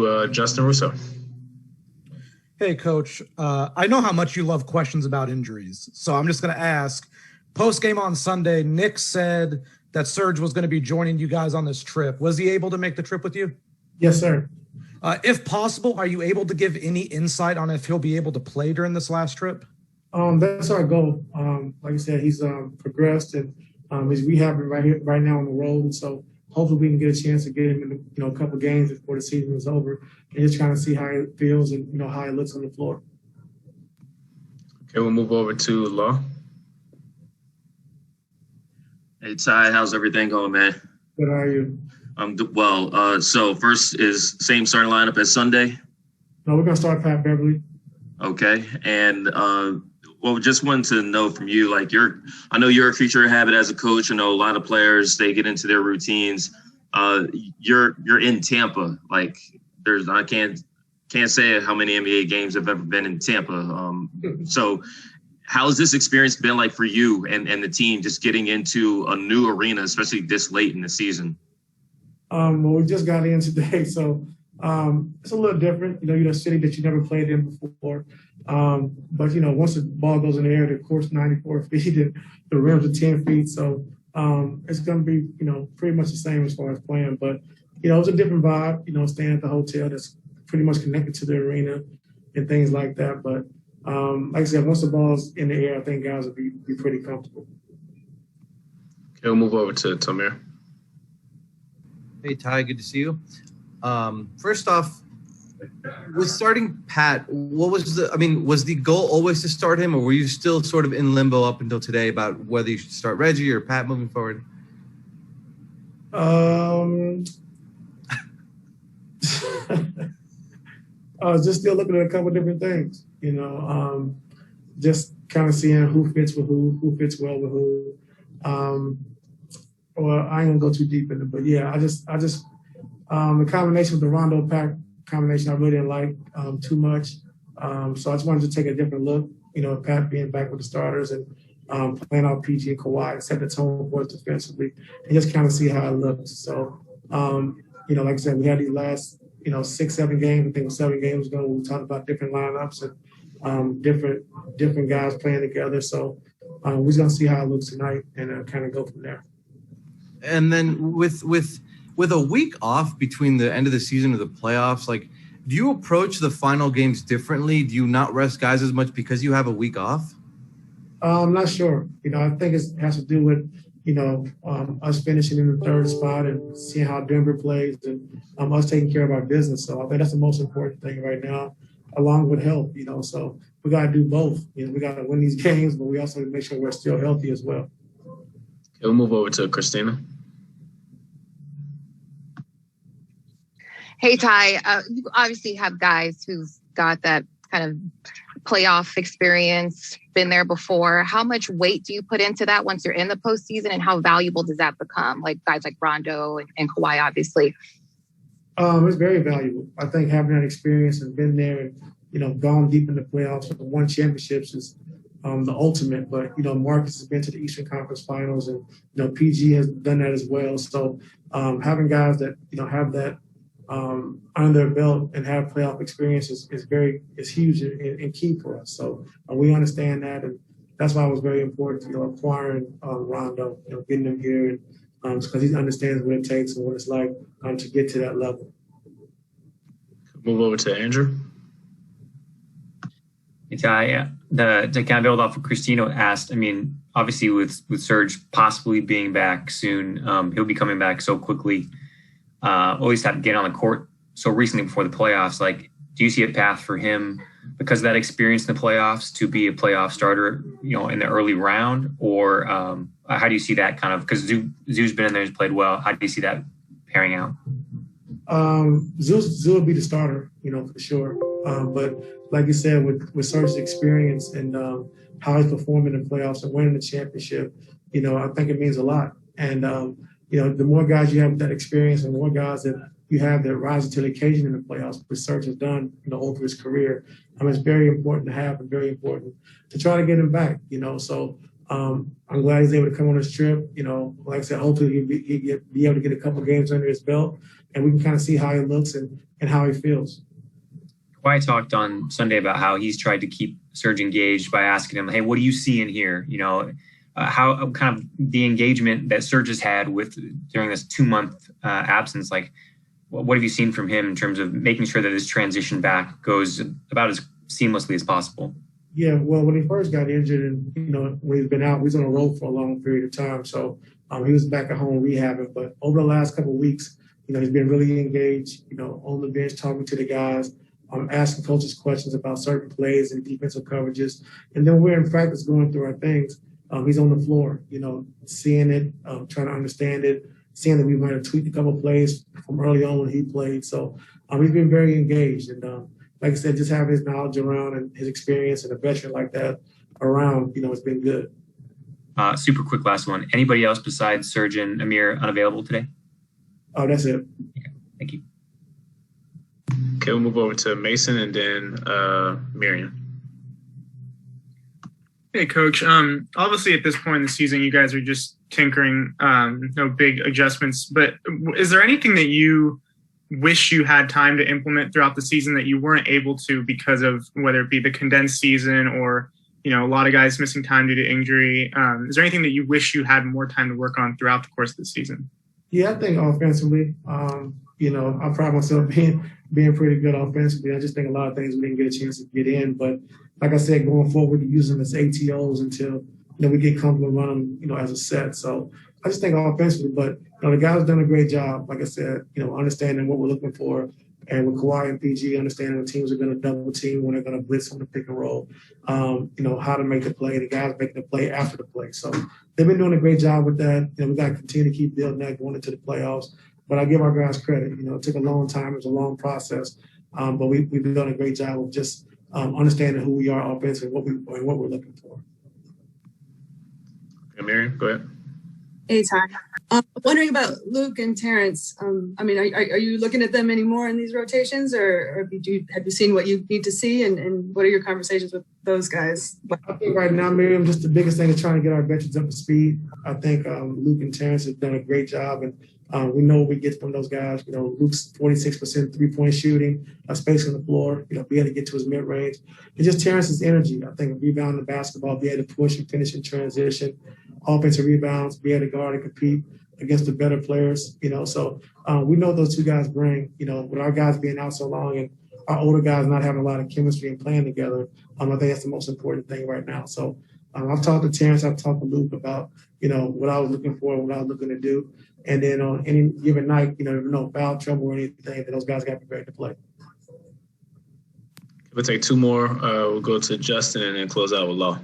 to Justin Russo. Hey, Coach. I know how much you love questions about injuries, so I'm just going to ask. Post-game on Sunday, Nick said that Serge was going to be joining you guys on this trip. Was he able to make the trip with you? Yes, sir. If possible, are you able to give any insight on if he'll be able to play during this last trip? That's our goal. Like I said, he's progressed and he's rehabbing right now on the road. And so hopefully we can get a chance to get him in a couple games before the season is over and just trying to see how it feels and how it looks on the floor. Okay, we'll move over to Law. Hey, Ty, how's everything going, man? Good, how are you? I'm well. So first is same starting lineup as Sunday? No, we're going to start Pat Beverly. Okay. And, just wanted to know from you, like I know you're a creature of habit as a coach. I know a lot of players, they get into their routines. You're in Tampa. Like I can't say how many NBA games have ever been in Tampa. So how has this experience been like for you and the team just getting into a new arena, especially this late in the season? Well, we just got in today, so it's a little different. You're a city that you never played in before. But, once the ball goes in the air, the court's 94 feet and the rims are 10 feet. So it's going to be, pretty much the same as far as playing. But, it's a different vibe, staying at the hotel that's pretty much connected to the arena and things like that. But like I said, once the ball's in the air, I think guys will be pretty comfortable. Okay, we'll move over to Tamir. Hey, Ty, good to see you. First off, with starting Pat, was the goal always to start him, or were you still sort of in limbo up until today about whether you should start Reggie or Pat moving forward? I was just still looking at a couple of different things, just kind of seeing who fits with who fits well with who. Well, I ain't gonna go too deep in it, but yeah, I just the combination with the Rondo Pack combination I really didn't like too much. So I just wanted to take a different look, Pat being back with the starters and playing out PG and Kawhi, set the tone for us defensively, and just kind of see how it looks. So, like I said, we had these last, 6-7 games. I think it was 7 games ago. We talked about different lineups and different guys playing together. So we're just gonna see how it looks tonight and kind of go from there. And then with a week off between the end of the season or the playoffs, like, do you approach the final games differently? Do you not rest guys as much because you have a week off? I'm not sure. I think it has to do with, us finishing in the third spot and seeing how Denver plays and us taking care of our business. So I think that's the most important thing right now, along with health, So we got to do both. We got to win these games, but we also make sure we're still healthy as well. Okay, we'll move over to Christina. Hey, Ty, you obviously have guys who've got that kind of playoff experience, been there before. How much weight do you put into that once you're in the postseason, and how valuable does that become? Like guys like Rondo and Kawhi, obviously. It's very valuable. I think having that experience and been there and, gone deep in the playoffs and won championships is the ultimate. But, Marcus has been to the Eastern Conference Finals and, PG has done that as well. So having guys that, have that under their belt and have playoff experience is huge and key for us. So we understand that, and that's why it was very important, acquiring Rondo, getting him here, because he understands what it takes and what it's like to get to that level. Move over to Andrew. Hey, Ty, to kind of build off what Christina asked, obviously with Serge possibly being back soon, he'll be coming back so quickly. Always had to get on the court so recently before the playoffs. Like, do you see a path for him because of that experience in the playoffs to be a playoff starter, in the early round? Or how do you see that kind of, because Zoo's been in there, he's played well. How do you see that pairing out? Zoo will be the starter, for sure. But like you said, with Serge's experience and how he's performing in the playoffs and winning the championship, I think it means a lot. And, the more guys you have with that experience and more guys that you have that rise to the occasion in the playoffs, which Serge has done, over his career, it's very important to have and very important to try to get him back, So I'm glad he's able to come on this trip. Like I said, hopefully he'll be able to get a couple of games under his belt and we can kind of see how he looks and how he feels. Kawhi talked on Sunday about how he's tried to keep Serge engaged by asking him, "Hey, what do you see in here?" How kind of the engagement that Serge has had with during this 2-month absence. Like, what have you seen from him in terms of making sure that his transition back goes about as seamlessly as possible? Yeah, well, when he first got injured and, when he's been out, he was on a road for a long period of time. So he was back at home rehabbing. But over the last couple of weeks, he's been really engaged, on the bench, talking to the guys, asking coaches questions about certain plays and defensive coverages. And then we're in practice going through our things. He's on the floor, seeing it, trying to understand it, seeing that we might have tweaked a couple of plays from early on when he played. So he's been very engaged. And like I said, just having his knowledge around and his experience and a veteran like that around, it's been good. Super quick last one. Anybody else besides Serge and Amir unavailable today? Oh, that's it. Okay, thank you. Okay, we'll move over to Mason and then Miriam. Hey, Coach. Obviously, at this point in the season, you guys are just tinkering, no big adjustments. But is there anything that you wish you had time to implement throughout the season that you weren't able to because of whether it be the condensed season or, a lot of guys missing time due to injury? Is there anything that you wish you had more time to work on throughout the course of the season? Yeah, I think offensively, I pride myself being pretty good offensively. I just think a lot of things we didn't get a chance to get in. But like I said, going forward, we're using this ATOs until, we get comfortable running, as a set. So I just think offensively, but the guys done a great job. Like I said, understanding what we're looking for. And with Kawhi and PG, understanding when teams are going to double team, when they're going to blitz on the pick and roll, how to make the play, the guys making the play after the play. So they've been doing a great job with that. We got to continue to keep building that going into the playoffs. But I give our guys credit. It took a long time. It was a long process. But we've done a great job of just understanding who we are offensively and what we're looking for. Okay, Miriam, go ahead. Hey, Ty. Wondering about Luke and Terrence. Are you looking at them anymore in these rotations, or have you seen what you need to see, and what are your conversations with those guys? I think right now, Miriam, just the biggest thing is trying to get our veterans up to speed. I think Luke and Terrence have done a great job, and we know what we get from those guys. Luke's 46% three-point shooting, space on the floor, be able to get to his mid-range. And just Terrence's energy. I think rebounding the basketball, be able to push and finish in transition, offensive rebounds, be able to guard and compete against the better players, So we know those two guys bring, with our guys being out so long and our older guys not having a lot of chemistry and playing together, I think that's the most important thing right now. So I've talked to Terrence, I've talked to Luke about, what I was looking for, what I was looking to do. And then on any given night, no foul trouble or anything, that those guys got prepared to play. We'll take two more. We'll go to Justin and then close out with Law.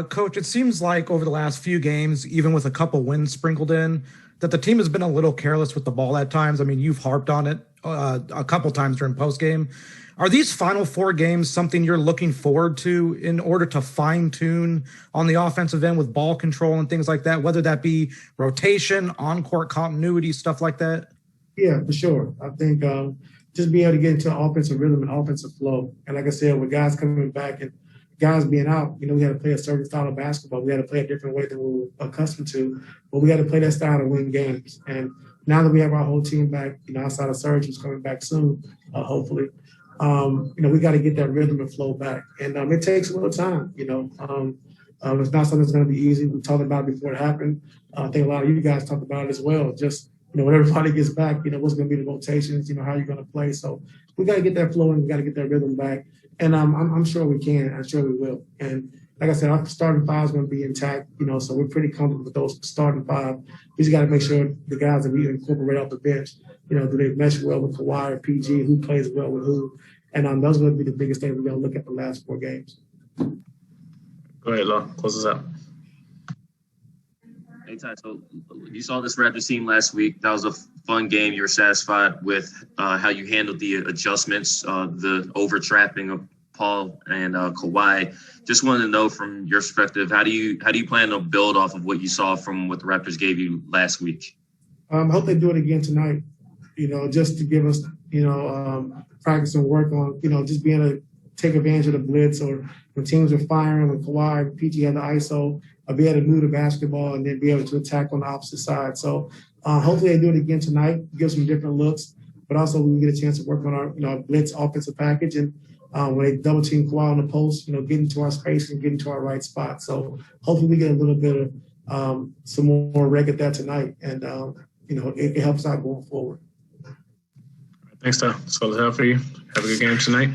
Coach, it seems like over the last few games, even with a couple wins sprinkled in, that the team has been a little careless with the ball at times. I mean, you've harped on it a couple times during postgame. Are these final 4 games something you're looking forward to in order to fine-tune on the offensive end with ball control and things like that, whether that be rotation, on-court continuity, stuff like that? Yeah, for sure. I think just being able to get into offensive rhythm and offensive flow. And like I said, with guys coming back and guys being out, we had to play a certain style of basketball. We had to play a different way than we were accustomed to, but we had to play that style to win games. And now that we have our whole team back, outside of Serge, who's coming back soon, hopefully, we got to get that rhythm and flow back. And it takes a little time, It's not something that's going to be easy. We talked about it before it happened. I think a lot of you guys talked about it as well. Just, when everybody gets back, what's going to be the rotations, how you're going to play. So we got to get that flow and we got to get that rhythm back. And I'm sure we can. I'm sure we will. And like I said, our starting 5 is going to be intact, so we're pretty comfortable with those starting 5. We just got to make sure the guys that we incorporate off the bench, do they mesh well with Kawhi or PG, who plays well with who. And those are going to be the biggest things we're going to look at the last 4 games. Go ahead, Law. Close us out. Hey, Ty, so you saw this Raptors team last week. That was a fun game. You were satisfied with how you handled the adjustments, the over-trapping of Paul and Kawhi. Just wanted to know from your perspective, how do you plan to build off of what you saw from what the Raptors gave you last week? I hope they do it again tonight, just to give us, practice and work on, just being able to take advantage of the blitz, or when teams are firing, when Kawhi, PG had the ISO, be able to move the basketball and then be able to attack on the opposite side. So Hopefully they do it again tonight, give some different looks, but also we get a chance to work on our blitz offensive package, and when they double team Kawhi on the post, get into our space and get into our right spot. So hopefully we get a little bit of some more rec at that tonight, and it helps out going forward. Thanks, Tom. That's all I have for you. Have a good game tonight.